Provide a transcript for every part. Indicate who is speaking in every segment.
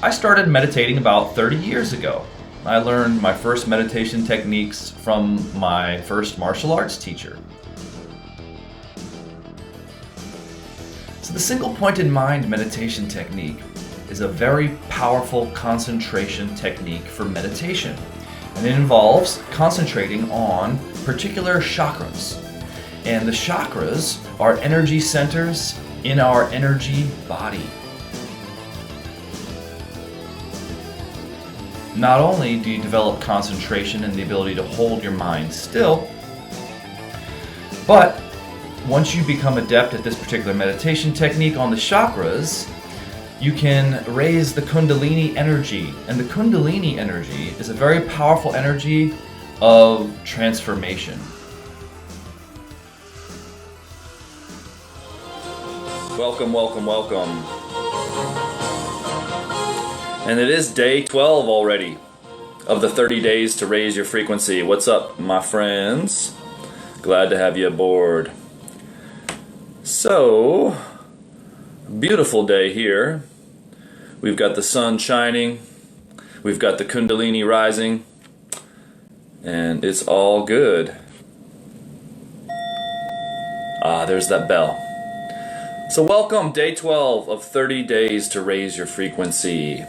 Speaker 1: I started meditating about 30 years ago. I learned my first meditation techniques from my first martial arts teacher. So the single pointed mind meditation technique is a very powerful concentration technique for meditation. And it involves concentrating on particular chakras. And the chakras are energy centers in our energy body. Not only do you develop concentration and the ability to hold your mind still, but once you become adept at this particular meditation technique on the chakras, you can raise the Kundalini energy. And the Kundalini energy is a very powerful energy of transformation. Welcome, welcome, welcome. And it is day 12 already of the 30 days to raise your frequency. What's up, my friends? Glad to have you aboard. So, beautiful day here. We've got the sun shining. We've got the Kundalini rising. And it's all good. There's that bell. So welcome, day 12 of 30 days to raise your frequency.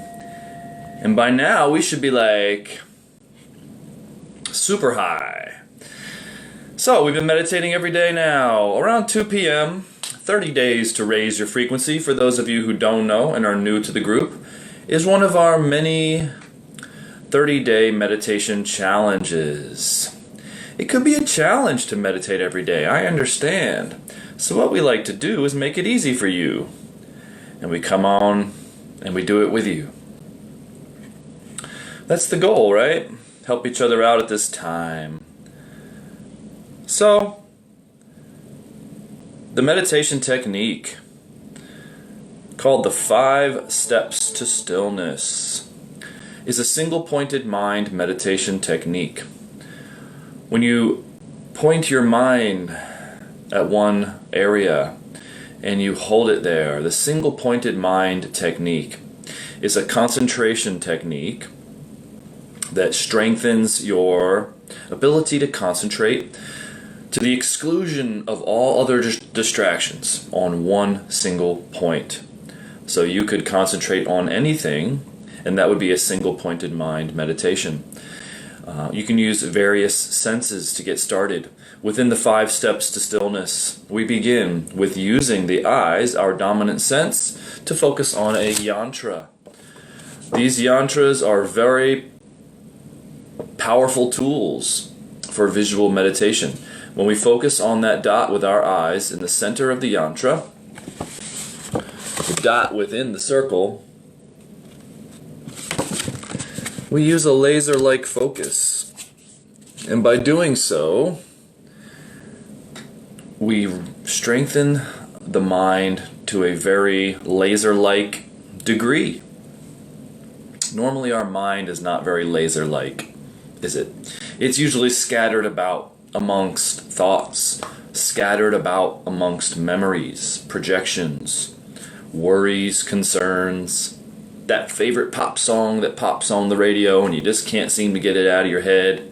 Speaker 1: And by now, we should be like super high. So, we've been meditating every day now, around 2 p.m., 30 days to raise your frequency. For those of you who don't know and are new to the group, is one of our many 30-day meditation challenges. It could be a challenge to meditate every day, I understand. So what we like to do is make it easy for you. And we come on and we do it with you. That's the goal, right? Help each other out at this time. So, the meditation technique called the 5 Steps to Stillness is a single-pointed mind meditation technique. When you point your mind at one area and you hold it there, the single-pointed mind technique is a concentration technique that strengthens your ability to concentrate to the exclusion of all other distractions on one single point. So you could concentrate on anything, and that would be a single-pointed mind meditation. You can use various senses to get started. Within the 5 steps to stillness, we begin with using the eyes, our dominant sense, to focus on a yantra. These yantras are very powerful tools for visual meditation. When we focus on that dot with our eyes in the center of the yantra, the dot within the circle, we use a laser-like focus. And by doing so, we strengthen the mind to a very laser-like degree. Normally our mind is not very laser-like, is it? It's usually scattered about amongst thoughts, scattered about amongst memories, projections, worries, concerns, that favorite pop song that pops on the radio and you just can't seem to get it out of your head.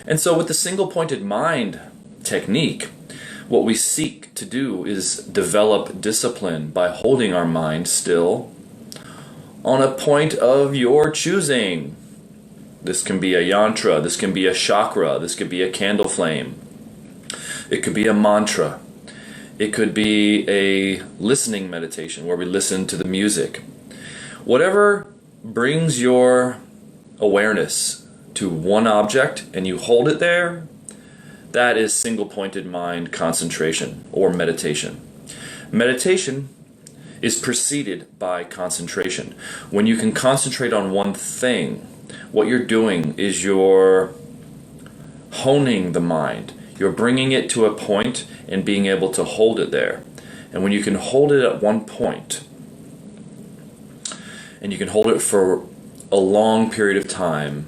Speaker 1: And so with the single-pointed mind technique, what we seek to do is develop discipline by holding our mind still on a point of your choosing. This can be a yantra, this can be a chakra, this could be a candle flame. It could be a mantra. It could be a listening meditation where we listen to the music. Whatever brings your awareness to one object and you hold it there, that is single-pointed mind concentration or meditation. Meditation is preceded by concentration. When you can concentrate on one thing, what you're doing is you're honing the mind. You're bringing it to a point and being able to hold it there. And when you can hold it at one point, and you can hold it for a long period of time,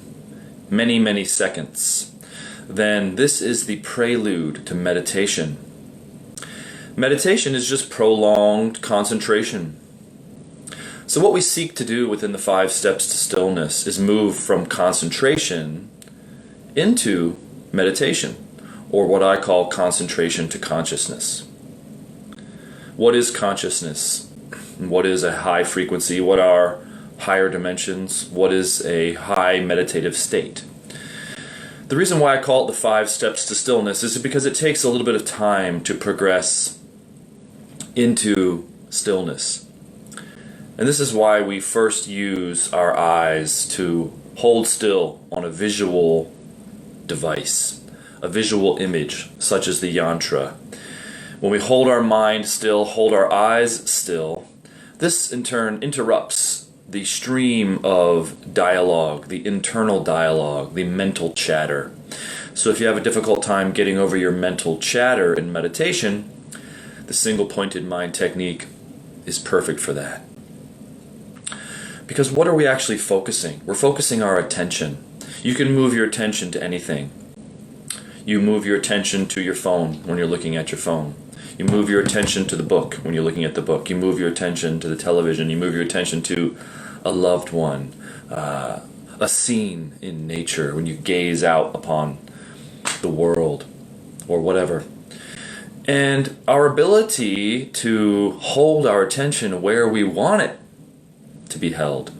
Speaker 1: many, many seconds, then this is the prelude to meditation. Meditation is just prolonged concentration. So what we seek to do within the 5 steps to stillness is move from concentration into meditation, or what I call concentration to consciousness. What is consciousness? What is a high frequency? What are higher dimensions? What is a high meditative state? The reason why I call it the 5 steps to stillness is because it takes a little bit of time to progress into stillness. And this is why we first use our eyes to hold still on a visual device, a visual image, such as the yantra. When we hold our mind still, hold our eyes still, this in turn interrupts the stream of dialogue, the internal dialogue, the mental chatter. So if you have a difficult time getting over your mental chatter in meditation, the single pointed mind technique is perfect for that. Because what are we actually focusing? We're focusing our attention. You can move your attention to anything. You move your attention to your phone when you're looking at your phone. You move your attention to the book when you're looking at the book. You move your attention to the television. You move your attention to a loved one, a scene in nature when you gaze out upon the world or whatever. And our ability to hold our attention where we want it to be held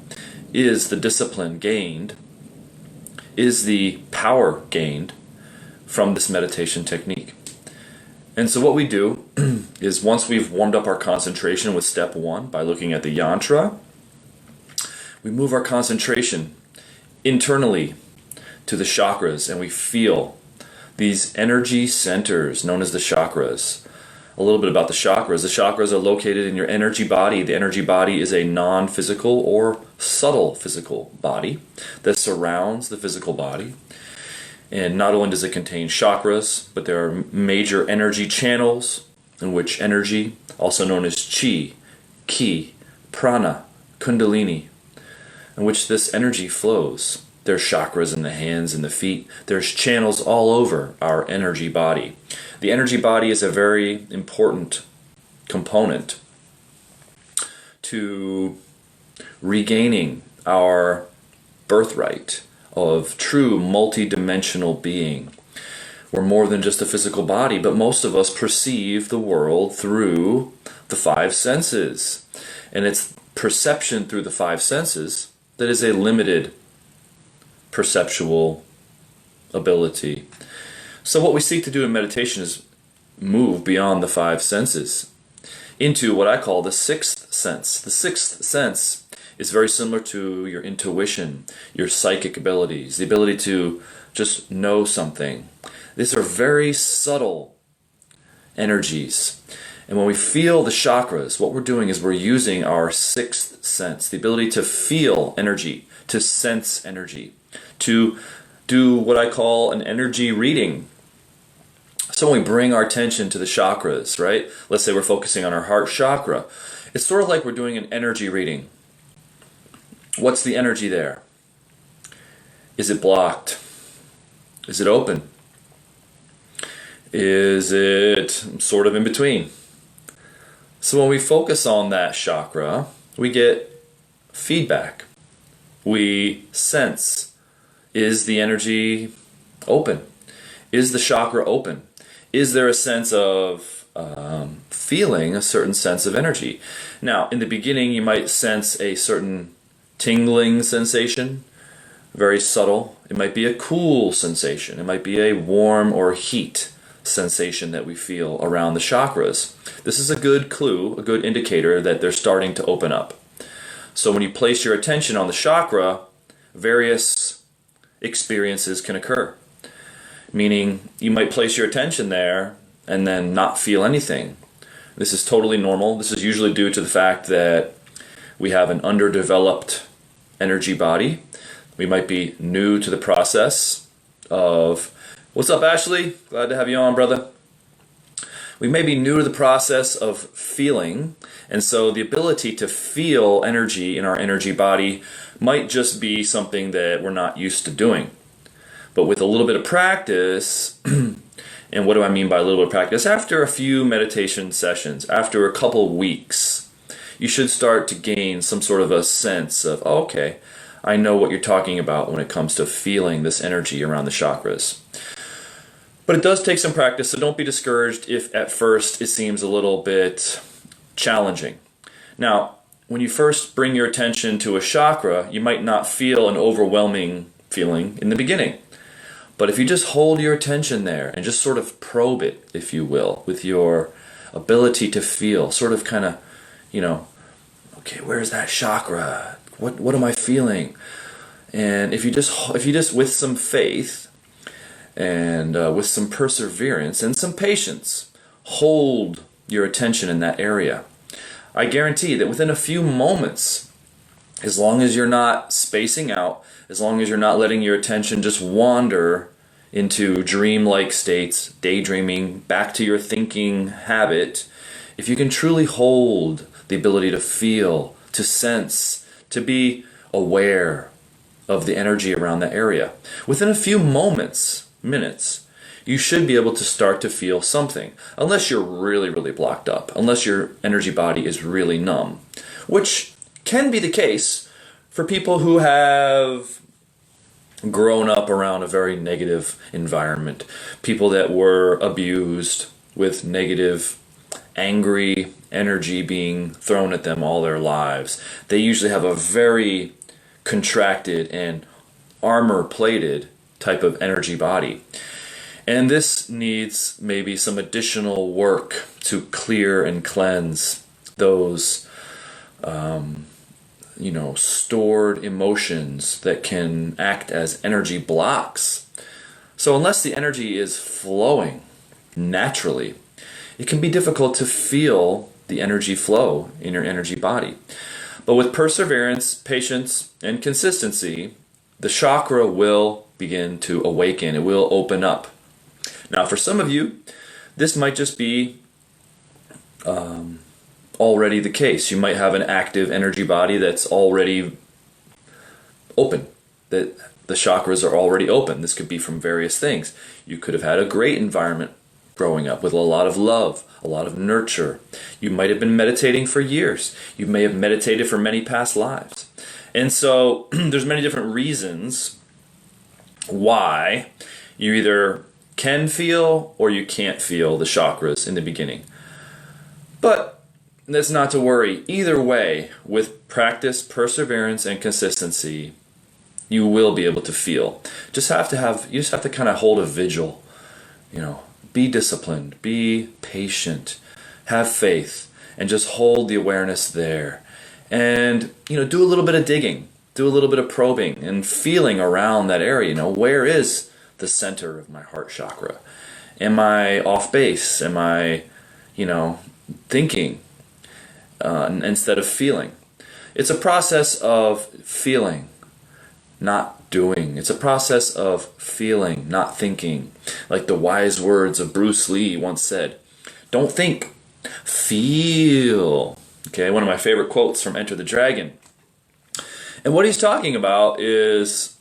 Speaker 1: is the discipline gained, is the power gained from this meditation technique. And so what we do is, once we've warmed up our concentration with step 1 by looking at the yantra, we move our concentration internally to the chakras, and we feel these energy centers known as the chakras. A little bit about the chakras. The chakras are located in your energy body. The energy body is a non-physical or subtle physical body that surrounds the physical body. And not only does it contain chakras, but there are major energy channels in which energy, also known as chi, ki, prana, kundalini, in which this energy flows. There's chakras in the hands and the feet. There's channels all over our energy body. The energy body is a very important component to regaining our birthright of true multidimensional being. We're more than just a physical body, but most of us perceive the world through the 5 senses. And it's perception through the 5 senses that is a limited perceptual ability. So what we seek to do in meditation is move beyond the 5 senses into what I call the 6th sense. The 6th sense is very similar to your intuition, your psychic abilities, the ability to just know something. These are very subtle energies. And when we feel the chakras, what we're doing is we're using our 6th sense, the ability to feel energy, to sense energy, to do what I call an energy reading. So when we bring our attention to the chakras, right? Let's say we're focusing on our heart chakra. It's sort of like we're doing an energy reading. What's the energy there? Is it blocked? Is it open? Is it sort of in between? So when we focus on that chakra, we get feedback. We sense, is the energy open? Is the chakra open? Is there a sense of feeling a certain sense of energy? Now, in the beginning, you might sense a certain tingling sensation, very subtle. It might be a cool sensation. It might be a warm or heat sensation that we feel around the chakras. This is a good clue, a good indicator that they're starting to open up. So when you place your attention on the chakra, various experiences can occur. Meaning, you might place your attention there and then not feel anything. This is totally normal. This is usually due to the fact that we have an underdeveloped energy body. We might be new to the process of... What's up, Ashley? Glad to have you on, brother. We may be new to the process of feeling, and so the ability to feel energy in our energy body might just be something that we're not used to doing. But with a little bit of practice, and what do I mean by a little bit of practice? After a few meditation sessions, after a couple weeks, you should start to gain some sort of a sense of, oh, okay, I know what you're talking about when it comes to feeling this energy around the chakras. But it does take some practice, so don't be discouraged if at first it seems a little bit challenging. Now, when you first bring your attention to a chakra, you might not feel an overwhelming feeling in the beginning. But if you just hold your attention there and just sort of probe it, if you will, with your ability to feel, sort of kind of, okay, where's that chakra? What am I feeling? And if you just with some faith and with some perseverance and some patience, hold your attention in that area, I guarantee that within a few moments, as long as you're not spacing out, as long as you're not letting your attention just wander into dream-like states, daydreaming, back to your thinking habit, if you can truly hold the ability to feel, to sense, to be aware of the energy around that area, within a few minutes, you should be able to start to feel something, unless you're really, really blocked up, unless your energy body is really numb, which can be the case for people who have grown up around a very negative environment, people that were abused with negative, angry energy being thrown at them all their lives. They usually have a very contracted and armor-plated type of energy body. And this needs maybe some additional work to clear and cleanse those, stored emotions that can act as energy blocks. So unless the energy is flowing naturally, it can be difficult to feel the energy flow in your energy body. But with perseverance, patience, and consistency, the chakra will begin to awaken. It will open up. Now, for some of you, this might just be already the case. You might have an active energy body that's already open, that the chakras are already open. This could be from various things. You could have had a great environment growing up with a lot of love, a lot of nurture. You might have been meditating for years. You may have meditated for many past lives. And so there's many different reasons why you either can feel or you can't feel the chakras in the beginning. But that's not to worry. Either way, with practice, perseverance, and consistency, you will be able to feel. You just have to kind of hold a vigil. Be disciplined, be patient, have faith, and just hold the awareness there. And do a little bit of digging, do a little bit of probing and feeling around that area. Where is the center of my heart chakra? Am I off base? Am I, thinking instead of feeling? It's a process of feeling, not doing. It's a process of feeling, not thinking. Like the wise words of Bruce Lee once said, don't think, feel. Okay, one of my favorite quotes from Enter the Dragon. And what he's talking about is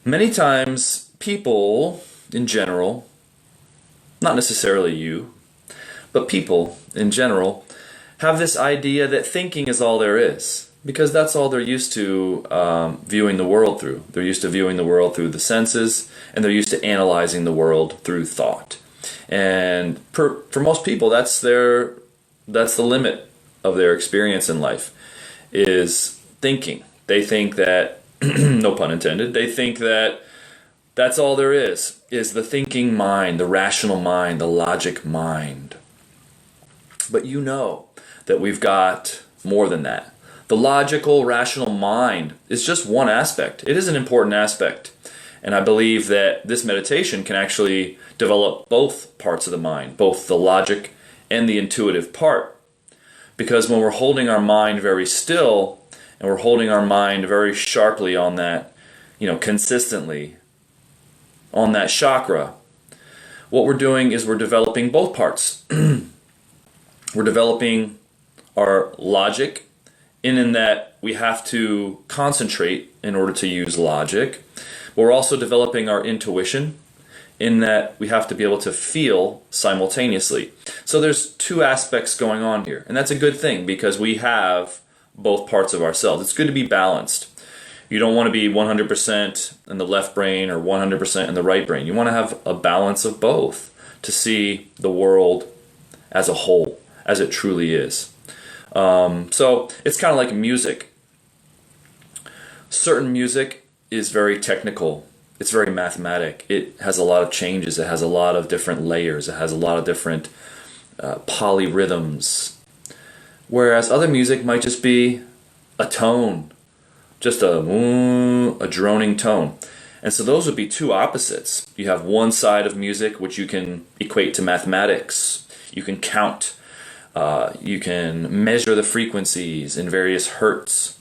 Speaker 1: many times people in general, not necessarily you, but people in general, have this idea that thinking is all there is, because that's all they're used to viewing the world through. They're used to viewing the world through the senses, and they're used to analyzing the world through thought. And for most people, that's the limit of their experience in life, is thinking. They think that, no pun intended, they think that that's all there is the thinking mind, the rational mind, the logic mind. But that we've got more than that. The logical, rational mind is just one aspect. It is an important aspect. And I believe that this meditation can actually develop both parts of the mind, both the logic and the intuitive part. Because when we're holding our mind very still, and we're holding our mind very sharply on that, consistently, on that chakra, what we're doing is we're developing both parts. We're developing our logic, in that we have to concentrate in order to use logic. We're also developing our intuition, in that we have to be able to feel simultaneously. So there's two aspects going on here, and that's a good thing because we have both parts of ourselves. It's good to be balanced. You don't want to be 100% in the left brain or 100% in the right brain. You want to have a balance of both to see the world as a whole, as it truly is. So it's kind of like music. Certain music is very technical. It's very mathematic. It has a lot of changes. It has a lot of different layers. It has a lot of different polyrhythms. Whereas other music might just be a tone, just a droning tone. And so those would be two opposites. You have one side of music which you can equate to mathematics. You can count. You can measure the frequencies in various hertz.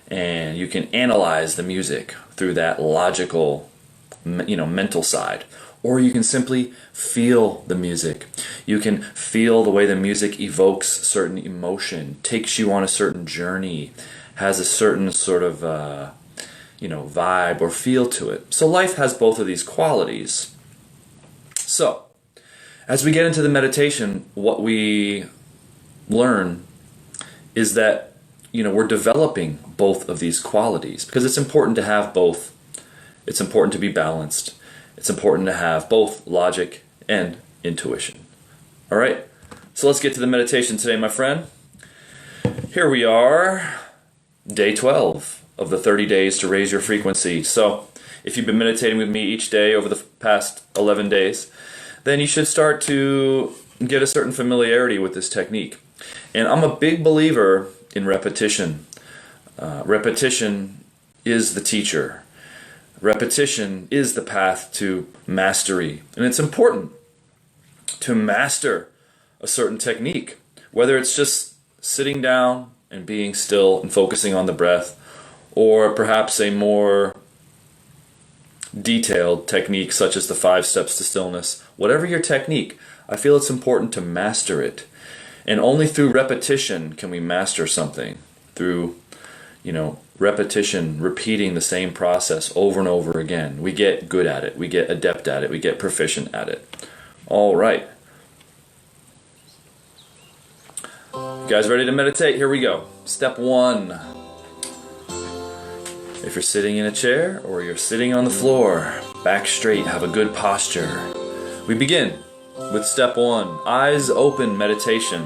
Speaker 1: And you can analyze the music through that logical, mental side. Or you can simply feel the music. You can feel the way the music evokes certain emotion, takes you on a certain journey, has a certain sort of vibe or feel to it. So life has both of these qualities. So, as we get into the meditation, what we learn is that we're developing both of these qualities because it's important to have both. It's important to be balanced. It's important to have both logic and intuition. All right, so let's get to the meditation today, my friend. Here we are, day 12 of the 30 days to raise your frequency. So if you've been meditating with me each day over the past 11 days, then you should start to get a certain familiarity with this technique. And I'm a big believer in repetition. Repetition is the teacher. Repetition is the path to mastery. And it's important to master a certain technique, whether it's just sitting down and being still and focusing on the breath, or perhaps a more detailed technique such as the 5 steps to stillness. Whatever your technique, I feel it's important to master it. And only through repetition can we master something. Through, repetition, repeating the same process over and over again. We get good at it. We get adept at it. We get proficient at it. All right. You guys ready to meditate? Here we go. Step 1. If you're sitting in a chair or you're sitting on the floor, back straight, have a good posture. We begin with step 1, eyes open meditation.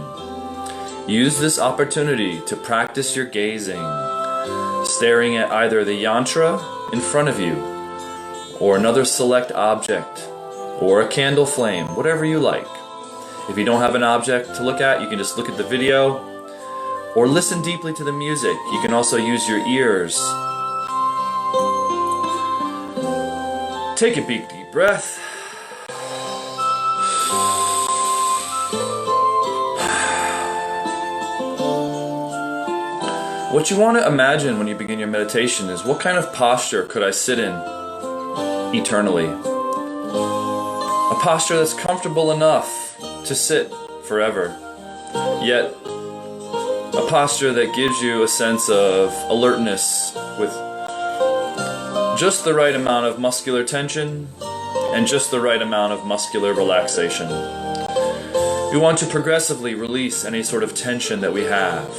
Speaker 1: Use this opportunity to practice your gazing, staring at either the yantra in front of you, or another select object, or a candle flame, whatever you like. If you don't have an object to look at, you can just look at the video, or listen deeply to the music. You can also use your ears. Take a big deep breath. What you want to imagine when you begin your meditation is, what kind of posture could I sit in eternally? A posture that's comfortable enough to sit forever, yet a posture that gives you a sense of alertness with just the right amount of muscular tension and just the right amount of muscular relaxation. We want to progressively release any sort of tension that we have.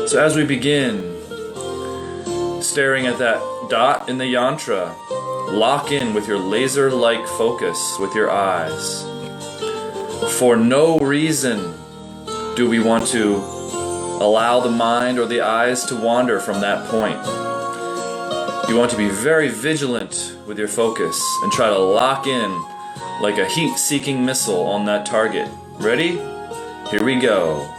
Speaker 1: So as we begin, staring at that dot in the yantra, lock in with your laser-like focus with your eyes. For no reason do we want to allow the mind or the eyes to wander from that point. You want to be very vigilant with your focus and try to lock in like a heat-seeking missile on that target. Ready? Here we go.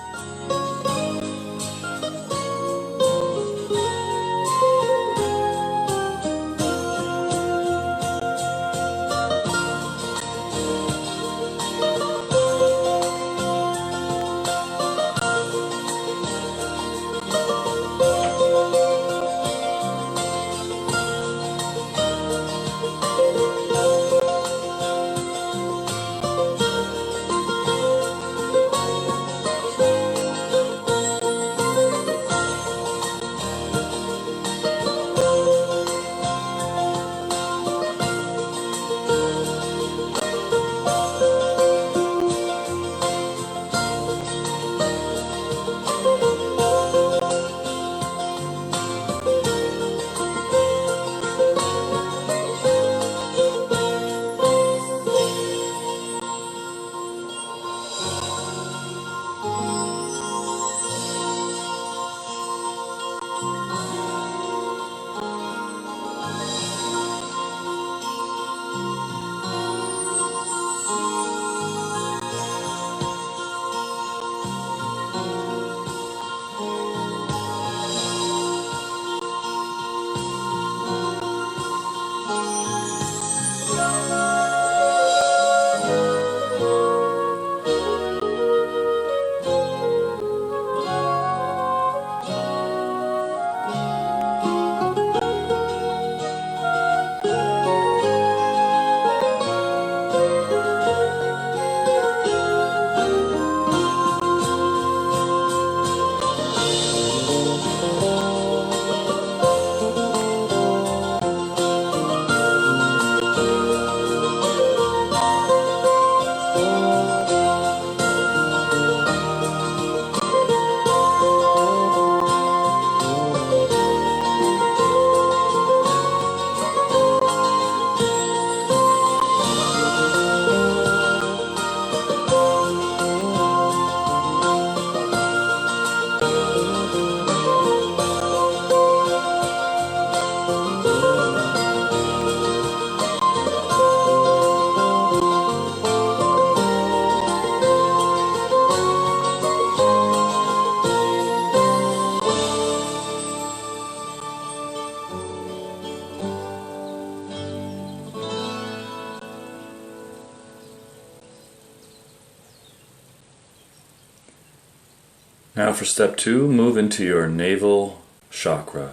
Speaker 1: Now for step 2, move into your navel chakra.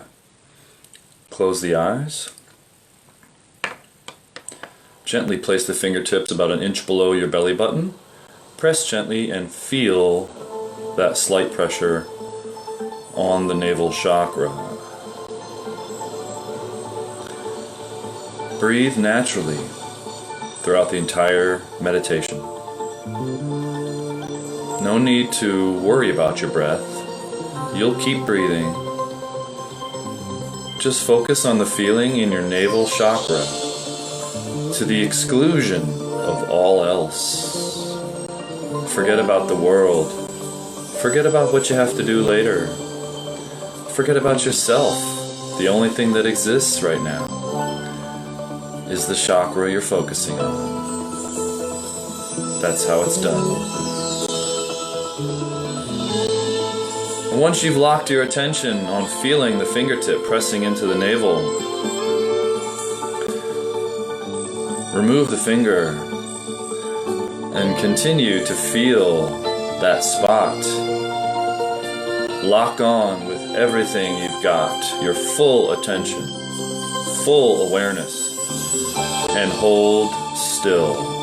Speaker 1: Close the eyes. Gently place the fingertips about an inch below your belly button. Press gently and feel that slight pressure on the navel chakra. Breathe naturally throughout the entire meditation. No need to worry about your breath. You'll keep breathing. Just focus on the feeling in your navel chakra to the exclusion of all else. Forget about the world. Forget about what you have to do later. Forget about yourself. The only thing that exists right now is the chakra you're focusing on. That's how it's done. And once you've locked your attention on feeling the fingertip pressing into the navel, remove the finger and continue to feel that spot. Lock on with everything you've got, your full attention, full awareness, and hold still.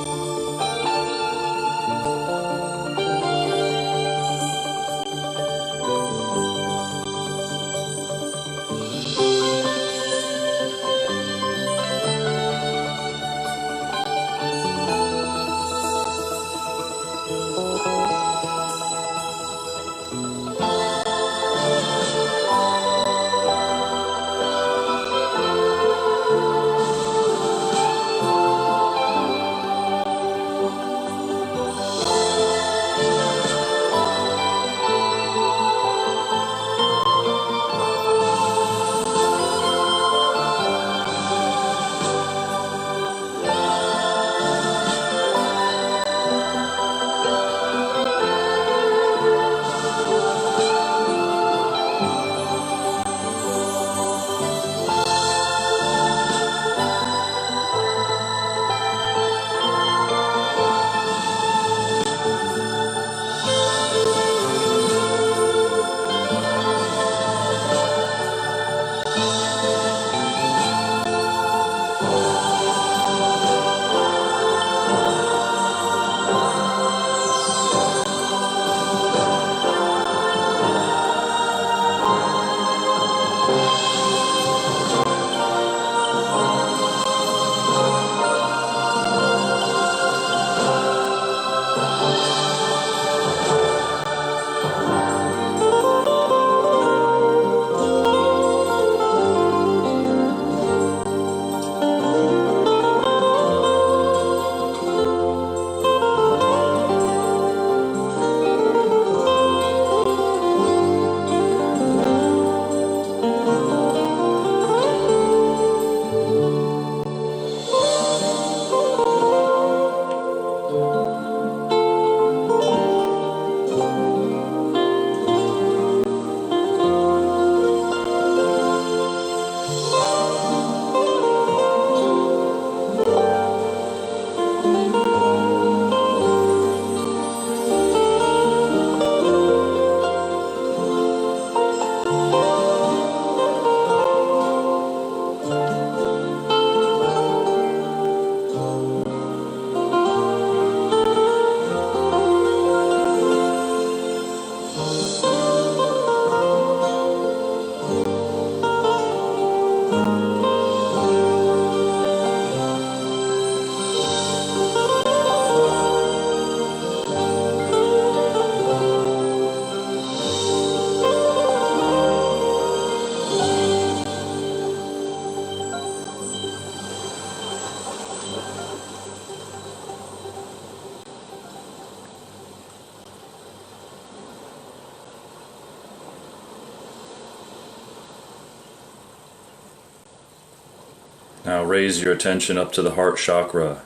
Speaker 1: Now raise your attention up to the heart chakra.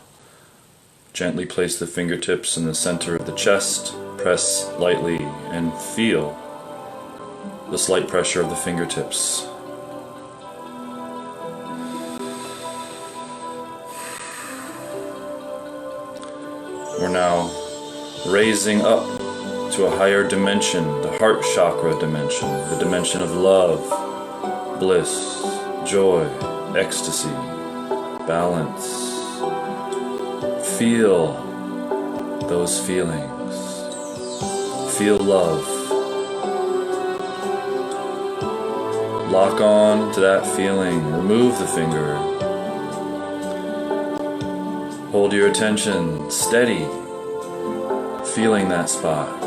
Speaker 1: Gently place the fingertips in the center of the chest. Press lightly and feel the slight pressure of the fingertips. We're now raising up to a higher dimension, the heart chakra dimension, the dimension of love, bliss, joy, ecstasy, balance. Feel those feelings. Feel love. Lock on to that feeling. Remove the finger. Hold your attention steady, feeling that spot.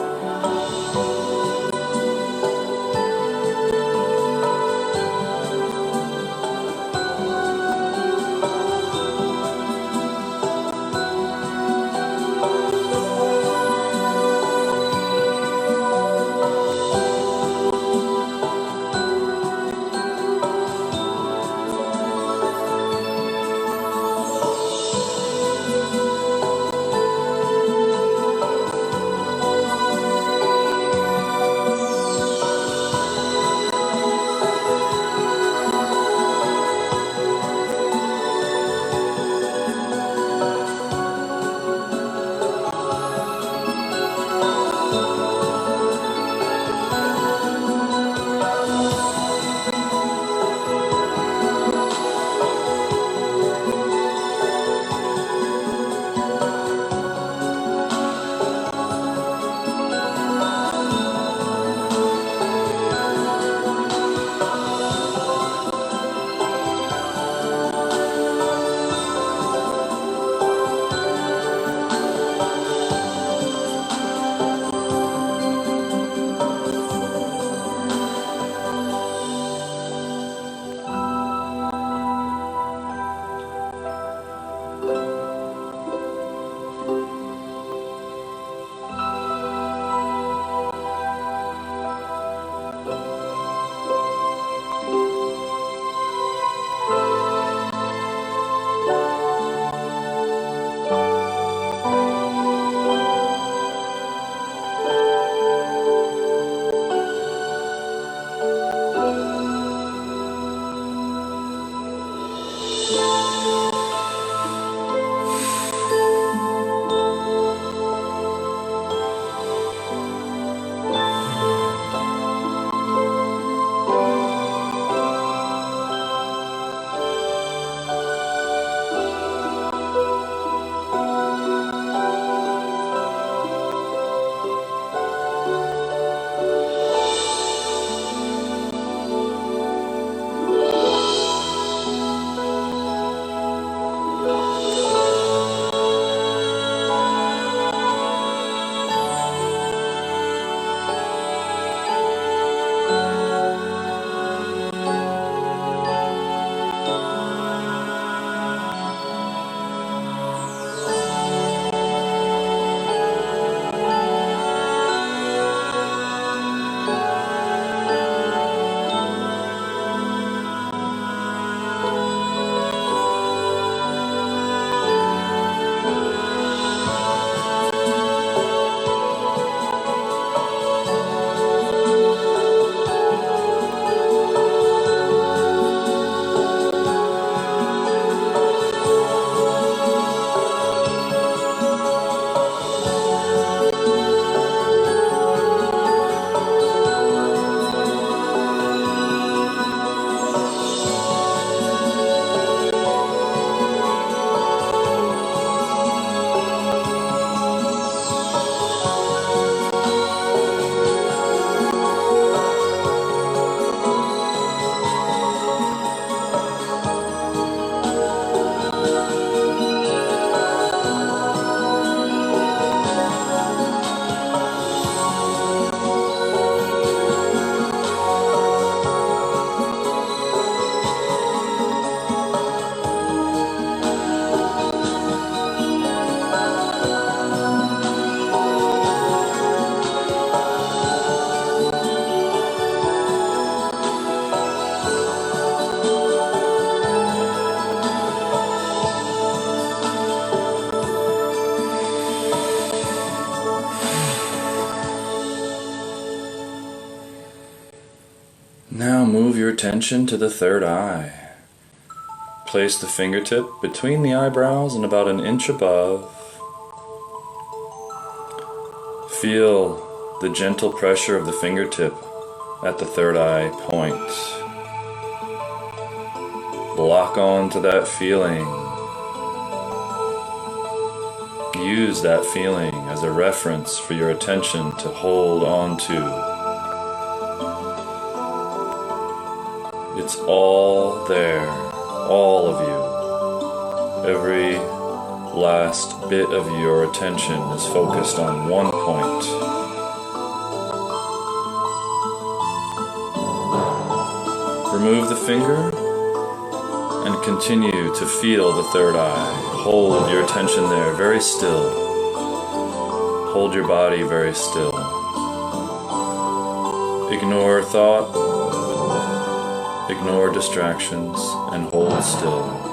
Speaker 1: Now move your attention to the third eye. Place the fingertip between the eyebrows and about an inch above. Feel the gentle pressure of the fingertip at the third eye point. Lock on to that feeling. Use that feeling as a reference for your attention to hold on to. It's all there, all of you. Every last bit of your attention is focused on one point. Remove the finger and continue to feel the third eye. Hold your attention there, very still. Hold your body very still. Ignore thought, ignore distractions, and hold still.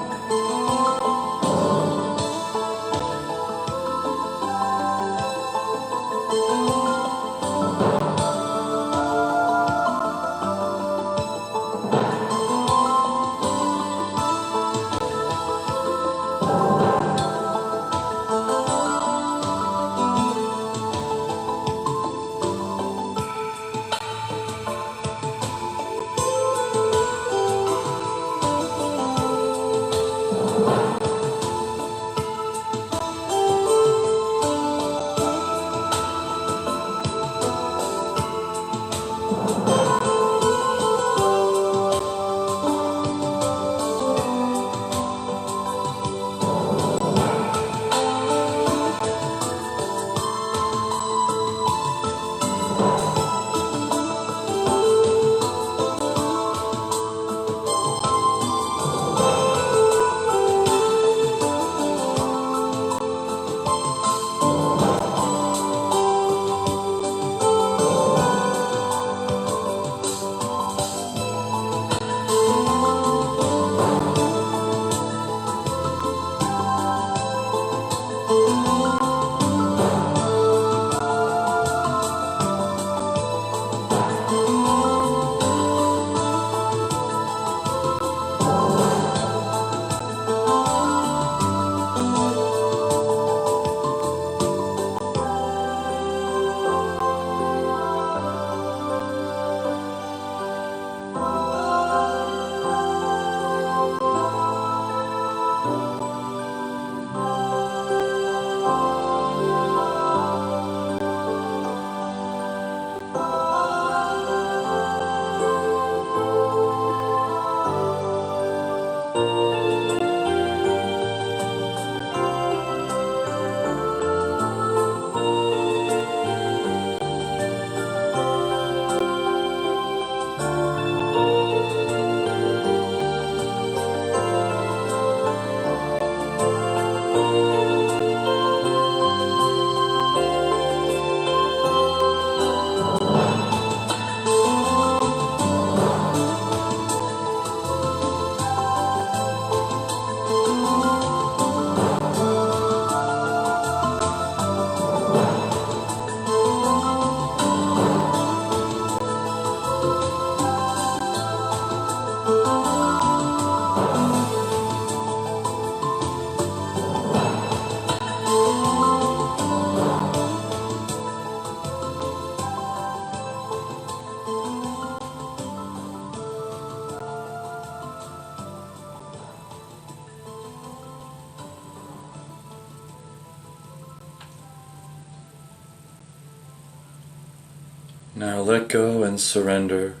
Speaker 1: Now let go and surrender.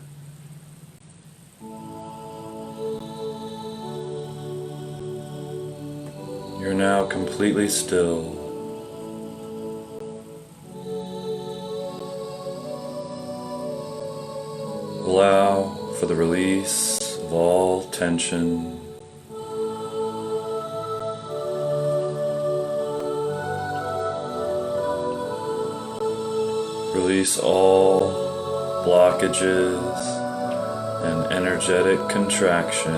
Speaker 1: You're now completely still. Allow for the release of all tension. Release all blockages and energetic contraction.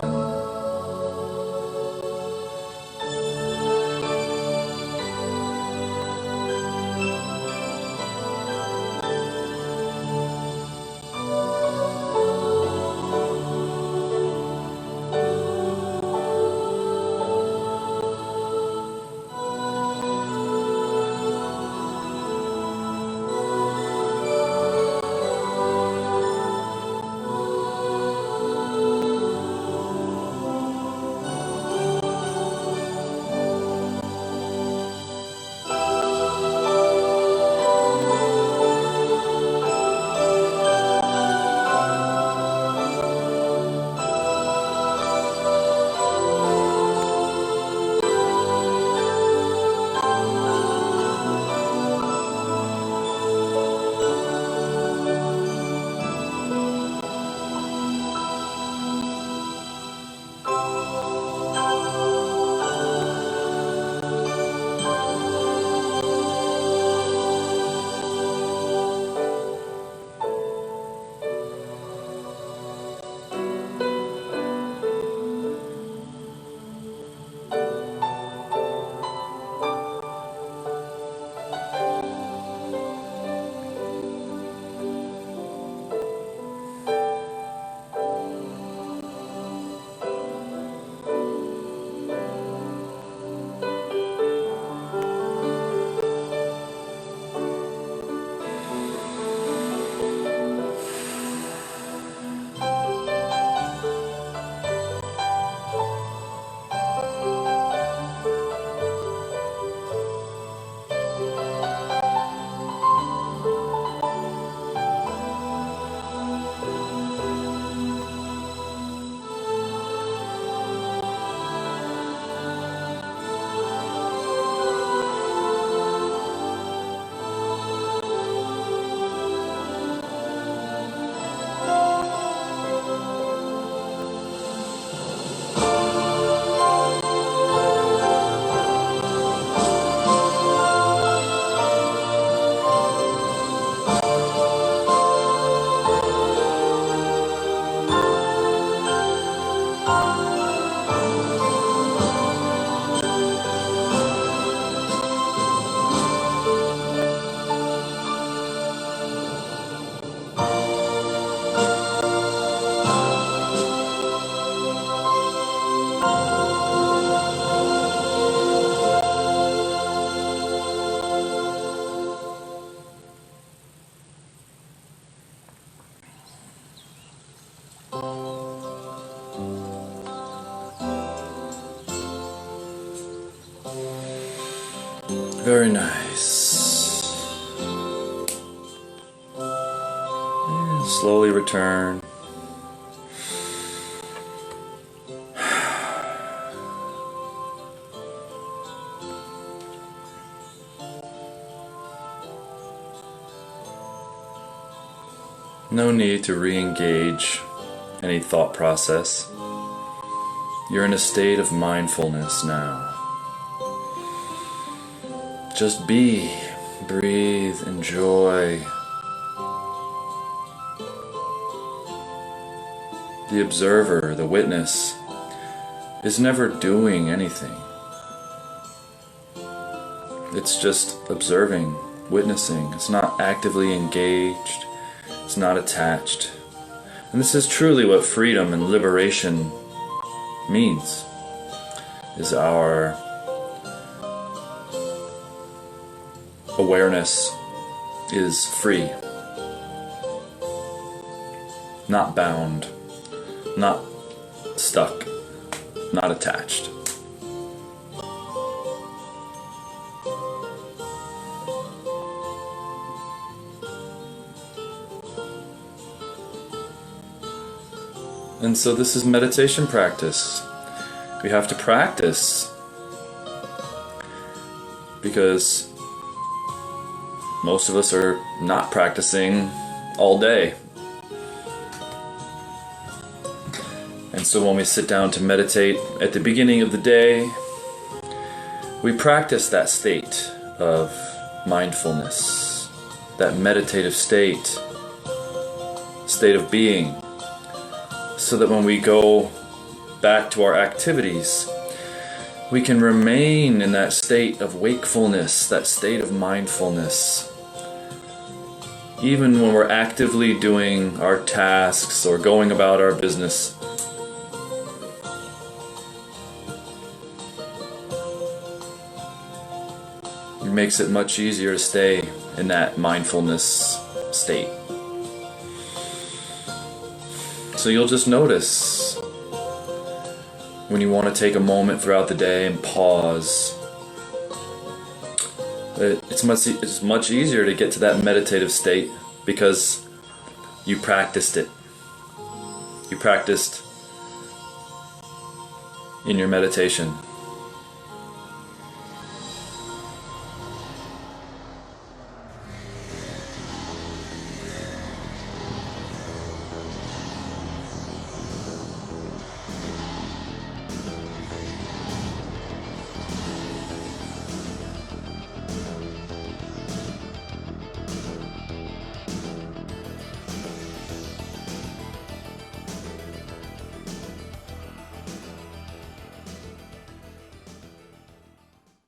Speaker 1: Very nice. And slowly return. No need to re-engage any thought process. You're in a state of mindfulness now. Just be, breathe, enjoy. The observer, the witness, is never doing anything. It's just observing, witnessing. It's not actively engaged. It's not attached. And this is truly what freedom and liberation means, is our awareness is free, not bound, not stuck, not attached. And so this is meditation practice. We have to practice because most of us are not practicing all day. And so when we sit down to meditate at the beginning of the day, we practice that state of mindfulness, that meditative state of being, so that when we go back to our activities, we can remain in that state of wakefulness, that state of mindfulness. Even when we're actively doing our tasks or going about our business, it makes it much easier to stay in that mindfulness state. So you'll just notice when you want to take a moment throughout the day and pause. It's much easier to get to that meditative state because you practiced it. You practiced in your meditation.